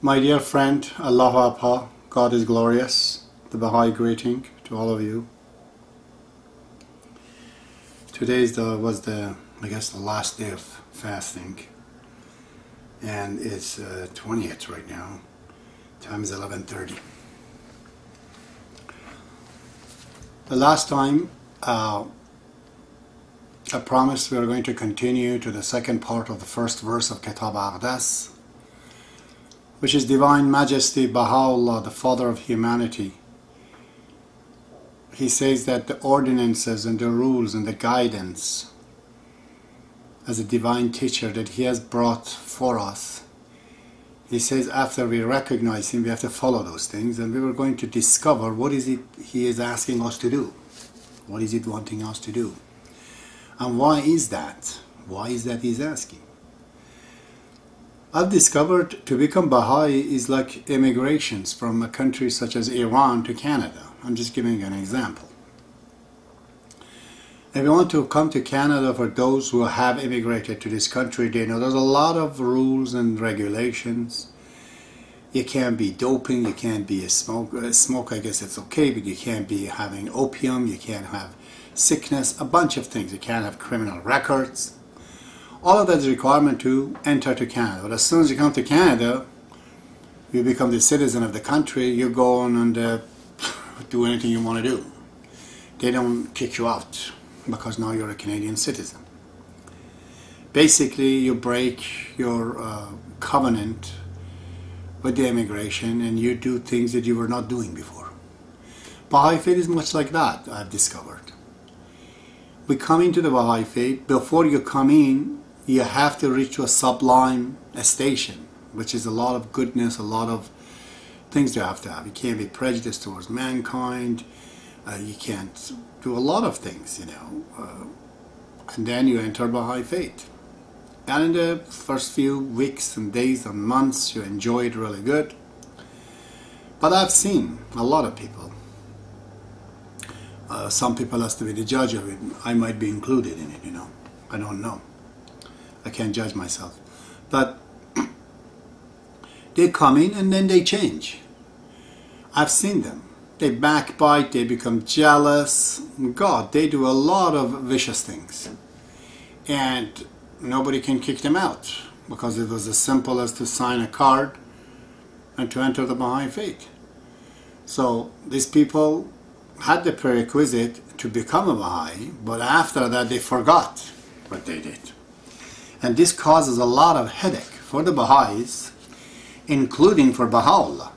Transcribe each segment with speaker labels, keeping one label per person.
Speaker 1: My dear friend, Allahu Akbar, God is glorious. The Baha'i greeting to all of you. Today was the last day of fasting, and it's 20th right now. Time is 11:30. The last time I promised we are going to continue to the second part of the first verse of Kitab Aqdas, which is Divine Majesty Baha'u'llah, the Father of Humanity. He says that the ordinances and the rules and the guidance as a divine teacher that he has brought for us, he says after we recognize him, we have to follow those things, and we were going to discover what is it he is asking us to do. What is it wanting us to do? And why is that? Why is that he's asking? I've discovered to become Baha'i is like immigrations from a country such as Iran to Canada. I'm just giving an example. If you want to come to Canada, for those who have immigrated to this country, they know there's a lot of rules and regulations. You can't be doping, you can't be a smoke, I guess it's okay, but you can't be having opium, you can't have sickness, a bunch of things. You can't have criminal records. All of that is a requirement to enter to Canada. But as soon as you come to Canada, you become the citizen of the country, you go on and do anything you want to do. They don't kick you out because now you're a Canadian citizen. Basically, you break your covenant with the immigration and you do things that you were not doing before. Baha'i faith is much like that, I've discovered. We come into the Baha'i faith, before you come in, you have to reach to a sublime station, which is a lot of goodness, a lot of things you have to have. You can't be prejudiced towards mankind, you can't do a lot of things, and then you enter Baha'i faith. And in the first few weeks and days and months, you enjoy it really good. But I've seen a lot of people. Some people has to be the judge of it. I might be included in it, I don't know. I can't judge myself. But they come in and then they change. I've seen them. They backbite, they become jealous. God, they do a lot of vicious things. And nobody can kick them out because it was as simple as to sign a card and to enter the Baha'i faith. So these people had the prerequisite to become a Baha'i, but after that they forgot what they did. And this causes a lot of headache for the Baha'is, including for Baha'u'llah.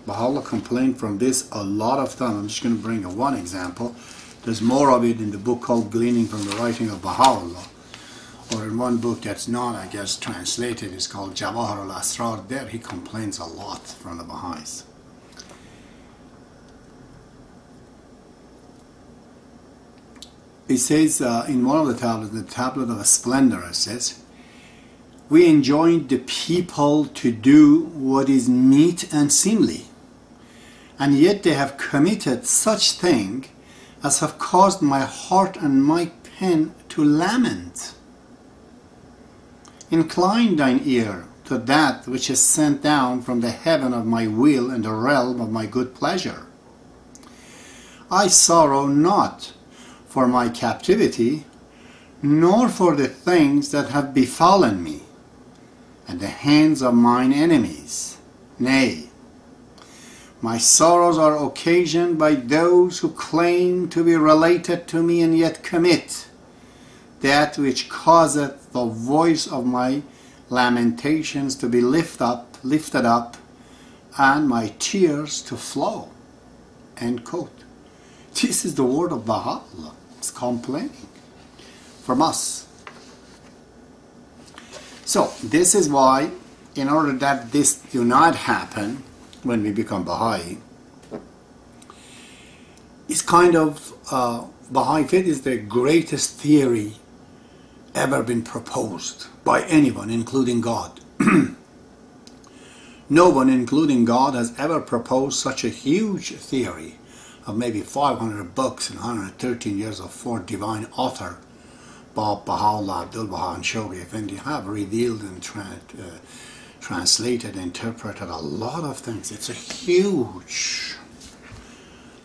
Speaker 1: Baha'u'llah complained from this a lot of time. I'm just going to bring one example. There's more of it in the book called Gleaning from the Writing of Baha'u'llah, or in one book that's not, I guess, translated. It's called Jawahir al-Asrar. There he complains a lot from the Baha'is. It says in one of the tablets, the tablet of splendor, it says, we enjoined the people to do what is meet and seemly, and yet they have committed such thing as have caused my heart and my pen to lament. Incline thine ear to that which is sent down from the heaven of my will and the realm of my good pleasure. I sorrow not for my captivity, nor for the things that have befallen me at the hands of mine enemies. Nay, my sorrows are occasioned by those who claim to be related to me and yet commit that which causeth the voice of my lamentations to be lifted up, and my tears to flow. End quote. This is the word of Baha'u'llah. It's complaining from us. So this is why, in order that this do not happen when we become Baha'i, it's kind of Baha'i faith is the greatest theory ever been proposed by anyone, including God. No one, including God, has ever proposed such a huge theory of maybe 500 books and 113 years of four divine author, Baha'u'llah, Abdul Baha and Shoghi Effendi, have revealed and translated, interpreted a lot of things. It's a huge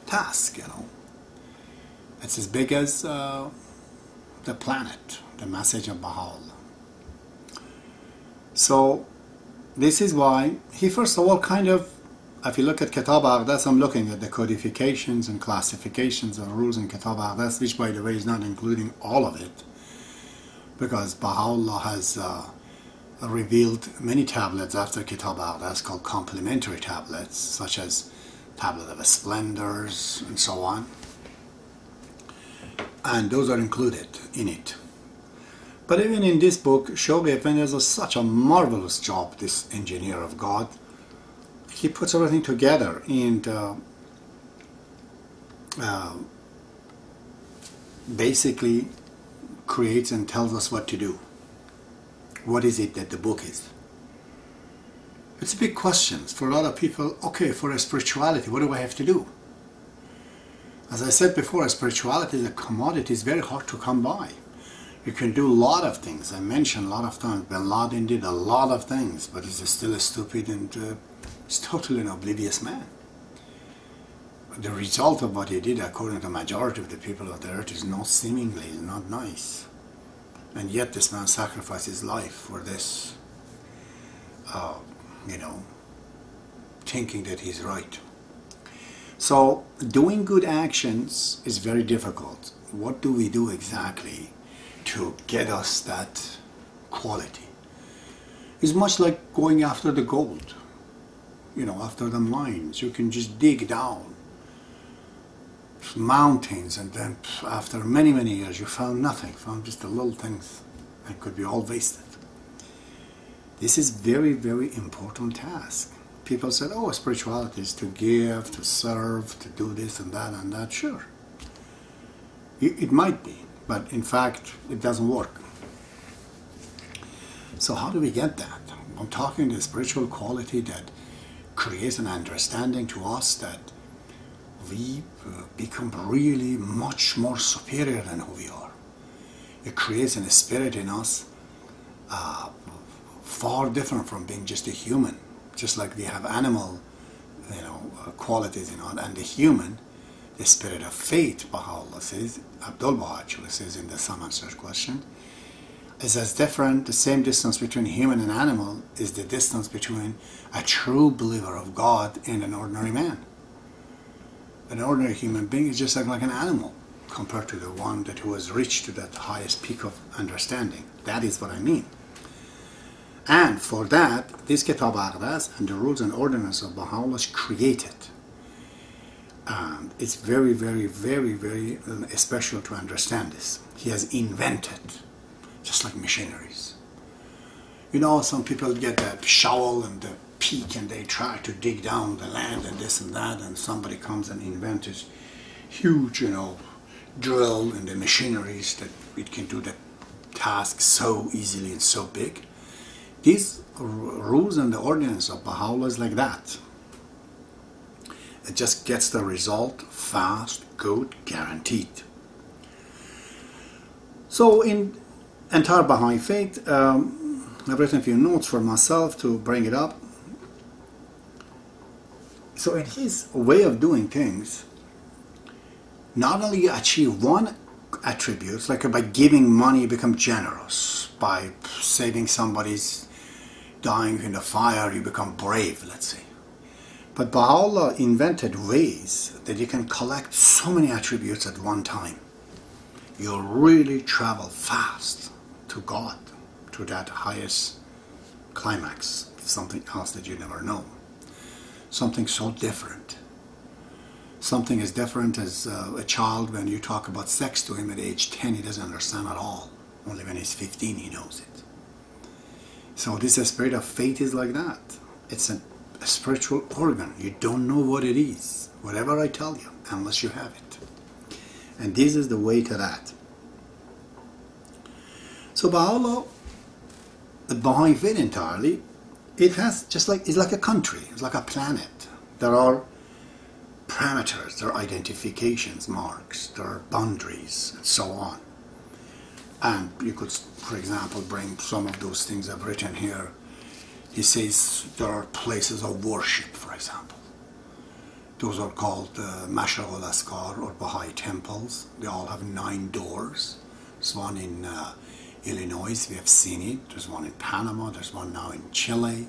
Speaker 1: task, you know. It's as big as the planet, the message of Baha'u'llah. So this is why he first of all kind of, if you look at Kitab Aqdas, I'm looking at the codifications and classifications of rules in Kitab Aqdas, which by the way is not including all of it, because Baha'u'llah has revealed many tablets after Kitab Aqdas called complementary tablets, such as Tablet of Splendors and so on. And those are included in it. But even in this book, Shoghi Effendi does such a marvelous job, this engineer of God. He puts everything together and basically creates and tells us what to do. What is it that the book is? It's a big question for a lot of people. Okay, for a spirituality, what do I have to do? As I said before, spirituality is a commodity. It's very hard to come by. You can do a lot of things. I mentioned a lot of times, Bin Laden did a lot of things, but he's still a stupid and he's totally an oblivious man. The result of what he did, according to the majority of the people of the earth, is not seemingly, not nice. And yet this man sacrificed his life for this, you know, thinking that he's right. So doing good actions is very difficult. What do we do exactly to get us that quality? It's much like going after the gold, you know, after the mines. You can just dig down mountains, and then after many years you found nothing, found just the little things, and could be all wasted. This is very important task. People said, oh, spirituality is to give, to serve, to do this and that and that. Sure, it might be, but in fact it doesn't work. So how do we get that? I'm talking the spiritual quality that creates an understanding to us that we become really much more superior than who we are. It creates a spirit in us far different from being just a human. Just like we have animal, you know, qualities in us, and the human, the spirit of faith, Baha'u'llah says, Abdul Baha actually says in the Some Answered Question, is as different. The same distance between human and animal is the distance between a true believer of God and an ordinary man. An ordinary human being is just like an animal compared to the one that who has reached to that highest peak of understanding. That is what I mean. And for that, this Kitab Aqdas and the rules and ordinance of Baha'u'llah is created. And it's very special to understand this. He has invented, just like missionaries. You know, some people get the shovel and the peak and they try to dig down the land and this and that, and somebody comes and invents this huge, you know, drill and the machineries that it can do the task so easily and so big. These rules and the ordinance of Baha'u'llah is like that. It just gets the result fast, good, guaranteed. So in entire Baha'i faith, I've written a few notes for myself to bring it up. So in his way of doing things, not only you achieve one attribute, like by giving money you become generous, by saving somebody's dying in the fire you become brave, let's say. But Baha'u'llah invented ways that you can collect so many attributes at one time. You'll really travel fast to God, to that highest climax, something else that you never know. Something so different. Something as different as a child, when you talk about sex to him at age 10, he doesn't understand at all. Only when he's 15 he knows it. So this spirit of faith is like that. It's a spiritual organ. You don't know what it is, whatever I tell you, unless you have it. And this is the way to that. So Baha'u'llah, the Baha'i faith entirely, it has just like, it's like a country, it's like a planet. There are parameters, there are identifications, marks, there are boundaries, and so on. And you could, for example, bring some of those things I've written here. He says there are places of worship, for example. Those are called Mash'al-Askar or Baha'i temples. They all have 9 doors. There's one in Illinois, we have seen it. There's one in Panama. There's one now in Chile.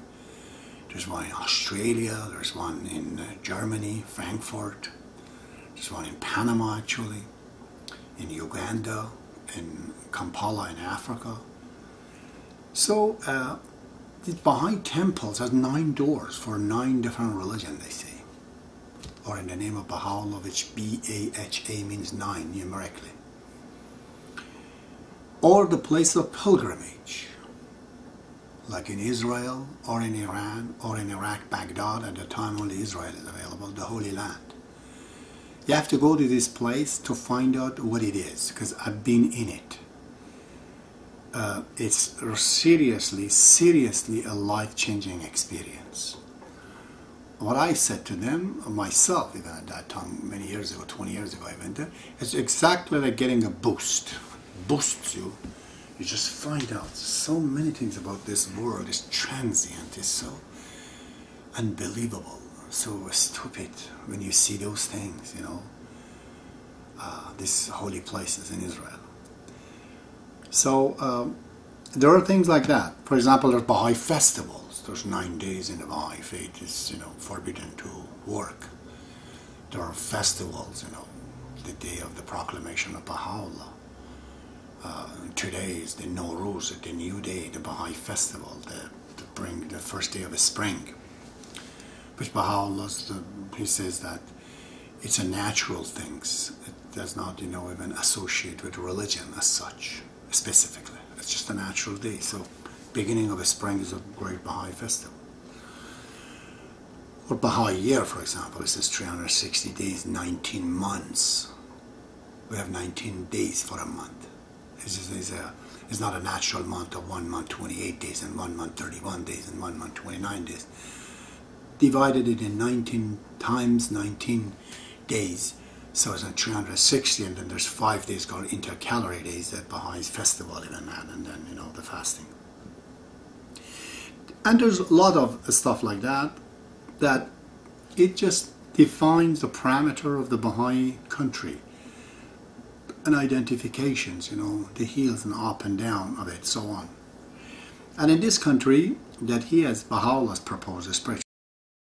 Speaker 1: There's one in Australia. There's one in Germany, Frankfurt. There's one in Panama, actually, in Uganda, in Kampala in Africa. So the Baha'i temples have 9 doors for 9 different religions, they say. Or in the name of Baha'u'llah, which B-A-H-A means 9 numerically. Or the place of pilgrimage, like in Israel, or in Iran, or in Iraq, Baghdad. At the time only Israel is available, the Holy Land. You have to go to this place to find out what it is, because I've been in it. It's seriously a life-changing experience. What I said to them, myself, even at that time, many years ago, 20 years ago I went there, it's exactly like getting a boost. Boosts you. You just find out so many things about this world. It's transient, it's so unbelievable, so stupid when you see those things, you know, these holy places in Israel. So there are things like that. For example, there's Baha'i festivals. There's 9 days in the Baha'i faith. It's, you know, forbidden to work. There are festivals, you know, the day of the proclamation of Baha'u'llah. Today is the Nowruz, the new day, the Baha'i festival, the first day of the spring. Which Baha'u'llah, he says that it's a natural thing. It does not, you know, even associate with religion as such, specifically. It's just a natural day. So beginning of a spring is a great Baha'i festival. Or Baha'i year, for example, it says 360 days, 19 months. We have 19 days for a month. It's not a natural month of 1 month 28 days and 1 month 31 days and 1 month 29 days. Divided it in 19 times 19 days. So it's 360, and then there's 5 days called intercalary days that Baha'is festival even had, and then, you know, the fasting. And there's a lot of stuff like that, that it just defines the parameter of the Baha'i country and identifications, you know, the hills and up and down of it, so on. And in this country that he has, Baha'u'llah's proposed a spiritual